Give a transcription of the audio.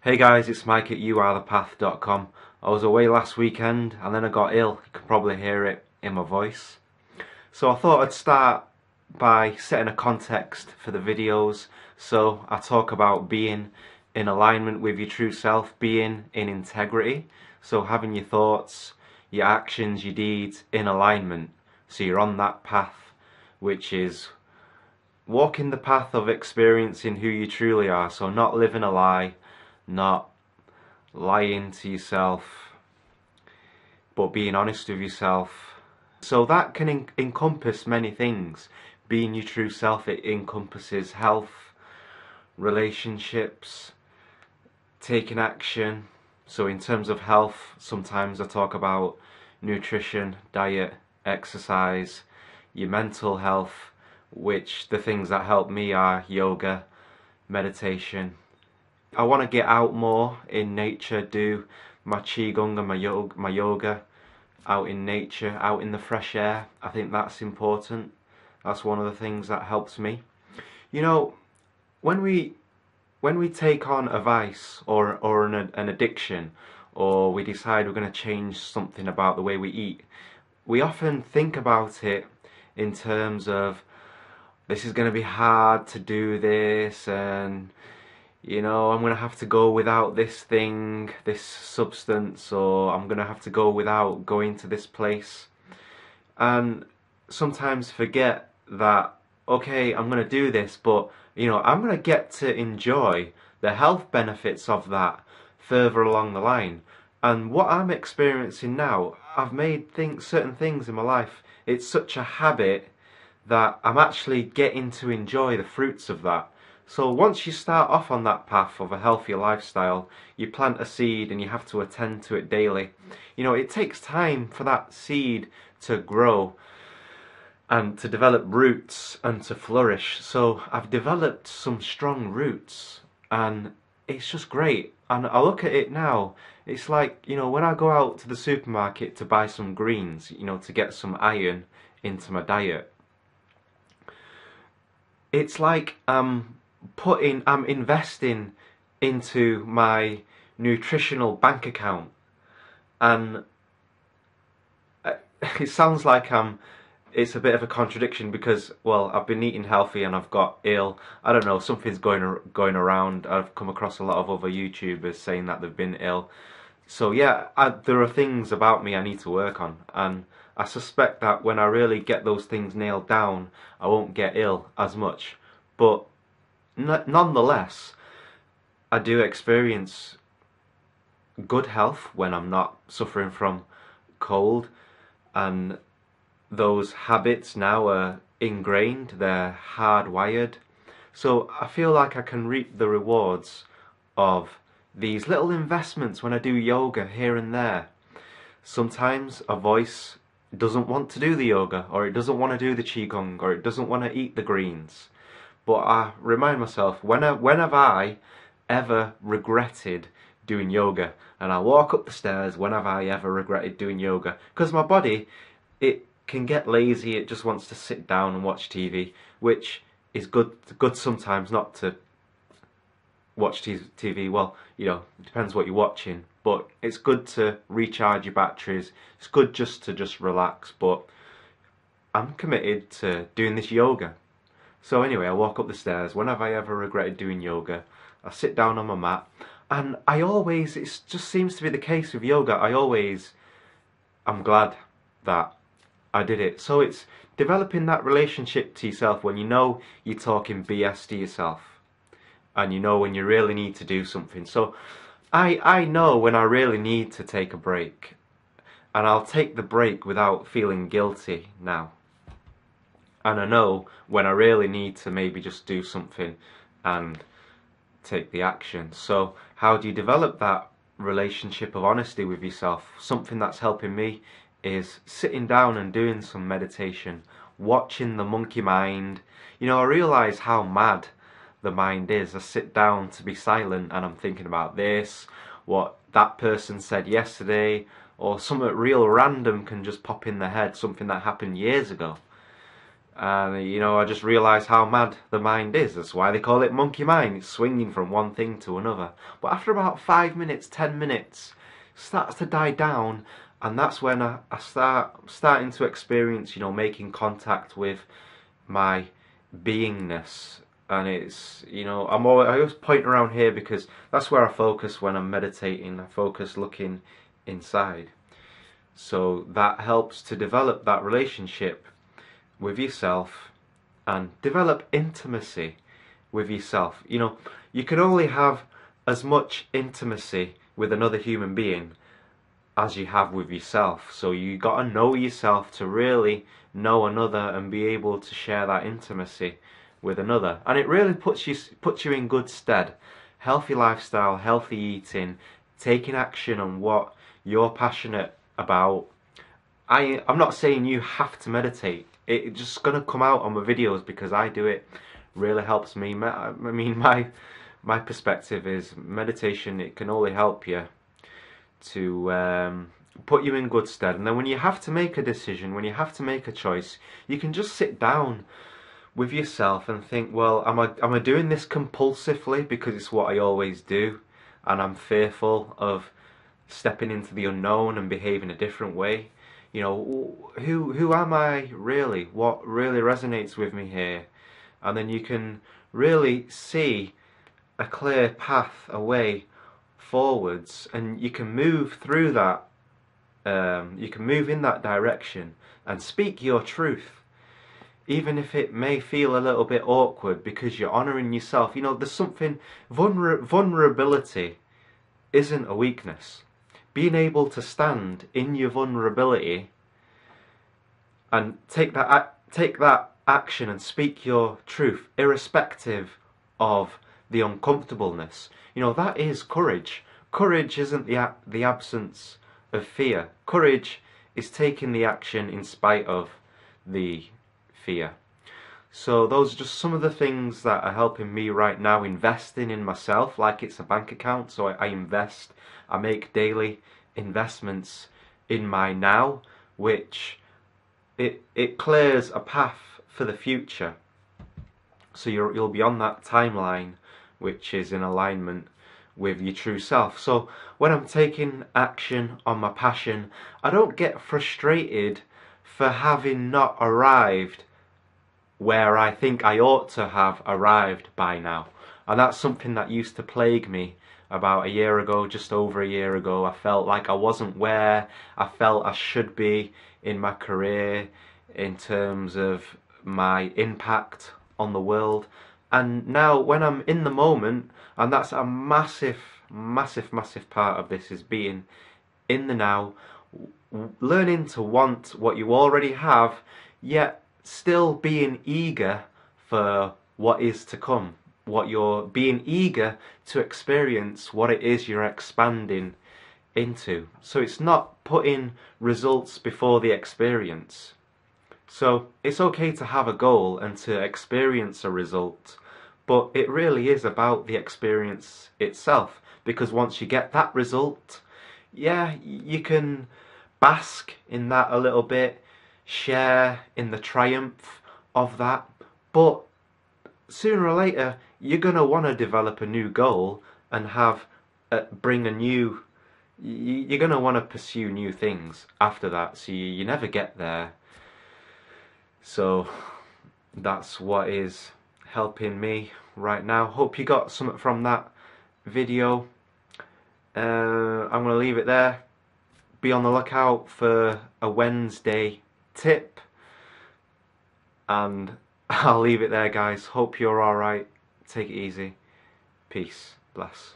Hey guys, it's Mike at youarethepath.com. I was away last weekend and then I got ill. You can probably hear it in my voice. So I thought I'd start by setting a context for the videos. So I talk about being in alignment with your true self, being in integrity. So having your thoughts, your actions, your deeds in alignment. So you're on that path, which is walking the path of experiencing who you truly are. So not living a lie, not lying to yourself, but being honest with yourself. So that can encompass many things. Being your true self, it encompasses health, relationships, taking action. So in terms of health, sometimes I talk about nutrition, diet, exercise, your mental health, which the things that help me are yoga, meditation. I want to get out more in nature, do my qigong and my yoga out in nature, out in the fresh air. I think that's important. That's one of the things that helps me. You know, when we take on a vice or an addiction, or we decide we're going to change something about the way we eat, we often think about it in terms of, this is going to be hard to do this, and you know, I'm going to have to go without this thing, this substance, or I'm going to have to go without going to this place. And sometimes forget that, okay, I'm going to do this, but you know, I'm going to get to enjoy the health benefits of that further along the line. And what I'm experiencing now, I've made certain things in my life, it's such a habit that I'm actually getting to enjoy the fruits of that. So once you start off on that path of a healthier lifestyle, you plant a seed and you have to attend to it daily. You know, it takes time for that seed to grow and to develop roots and to flourish. So I've developed some strong roots and it's just great. And I look at it now, it's like, you know, when I go out to the supermarket to buy some greens, you know, to get some iron into my diet, it's like I'm investing into my nutritional bank account, and it sounds like it's a bit of a contradiction because, well, I've been eating healthy and I've got ill. I don't know, something's going around. I've come across a lot of other YouTubers saying that they've been ill. So yeah, there are things about me I need to work on, and I suspect that when I really get those things nailed down, I won't get ill as much. But nonetheless, I do experience good health when I'm not suffering from cold, and those habits now are ingrained, they're hardwired. So I feel like I can reap the rewards of these little investments when I do yoga here and there. Sometimes a voice doesn't want to do the yoga, or it doesn't want to do the qigong, or it doesn't want to eat the greens. But I remind myself, when have I ever regretted doing yoga? And I walk up the stairs, when have I ever regretted doing yoga? Because my body, it can get lazy, it just wants to sit down and watch TV, which is good sometimes not to watch TV. Well, you know, it depends what you're watching, but it's good to recharge your batteries. It's good just to relax, but I'm committed to doing this yoga. So anyway, I walk up the stairs. When have I ever regretted doing yoga? I sit down on my mat, and it just seems to be the case with yoga, I'm glad that I did it. So it's developing that relationship to yourself when you know you're talking BS to yourself, and you know when you really need to do something. So I know when I really need to take a break, and I'll take the break without feeling guilty now. And I know when I really need to maybe just do something and take the action. So how do you develop that relationship of honesty with yourself? Something that's helping me is sitting down and doing some meditation, watching the monkey mind. You know, I realise how mad the mind is. I sit down to be silent and I'm thinking about this, what that person said yesterday, or something real random can just pop in the head, something that happened years ago. And you know, I just realised how mad the mind is. That's why they call it monkey mind. It's swinging from one thing to another. But after about 5 minutes, 10 minutes, it starts to die down, and that's when I starting to experience, you know, making contact with my beingness. And it's, you know, I always point around here because that's where I focus when I'm meditating. I focus looking inside. So that helps to develop that relationship with yourself and develop intimacy with yourself. You know, you can only have as much intimacy with another human being as you have with yourself. So you got to know yourself to really know another and be able to share that intimacy with another. And it really puts you in good stead. Healthy lifestyle, healthy eating, taking action on what you're passionate about. I'm not saying you have to meditate. It's just gonna come out on my videos because I do it. Really helps me. I mean, my perspective is meditation. It can only help you to put you in good stead. And then when you have to make a decision, when you have to make a choice, you can just sit down with yourself and think, well, am I doing this compulsively because it's what I always do, and I'm fearful of stepping into the unknown and behaving a different way? You know, who am I really? What really resonates with me here? And then you can really see a clear path, a way forwards, and you can move through that. You can move in that direction and speak your truth, even if it may feel a little bit awkward, because you're honouring yourself. You know, there's something, vulnerability isn't a weakness. Being able to stand in your vulnerability and take that action and speak your truth, irrespective of the uncomfortableness. You know, that is courage. Courage isn't the absence of fear. Courage is taking the action in spite of the fear. So those are just some of the things that are helping me right now, investing in myself like it's a bank account. So I invest, I make daily investments in my now, which it clears a path for the future. So you'll be on that timeline which is in alignment with your true self. So when I'm taking action on my passion, I don't get frustrated for having not arrived where I think I ought to have arrived by now. And that's something that used to plague me about a year ago, just over a year ago. I felt like I wasn't where I felt I should be in my career, in terms of my impact on the world. And now when I'm in the moment, and that's a massive part of this, is being in the now, learning to want what you already have, yet still being eager for what is to come, what you're being eager to experience, what it is you're expanding into. So it's not putting results before the experience. So it's okay to have a goal and to experience a result, but it really is about the experience itself, because once you get that result, yeah, you can bask in that a little bit, share in the triumph of that, but sooner or later you're going to want to develop a new goal and bring a new, you're going to want to pursue new things after that, so you never get there. So that's what is helping me right now. Hope you got something from that video. I'm going to leave it there. Be on the lookout for a Wednesday tip, and I'll leave it there, guys. Hope you're alright. Take it easy. Peace. Bless.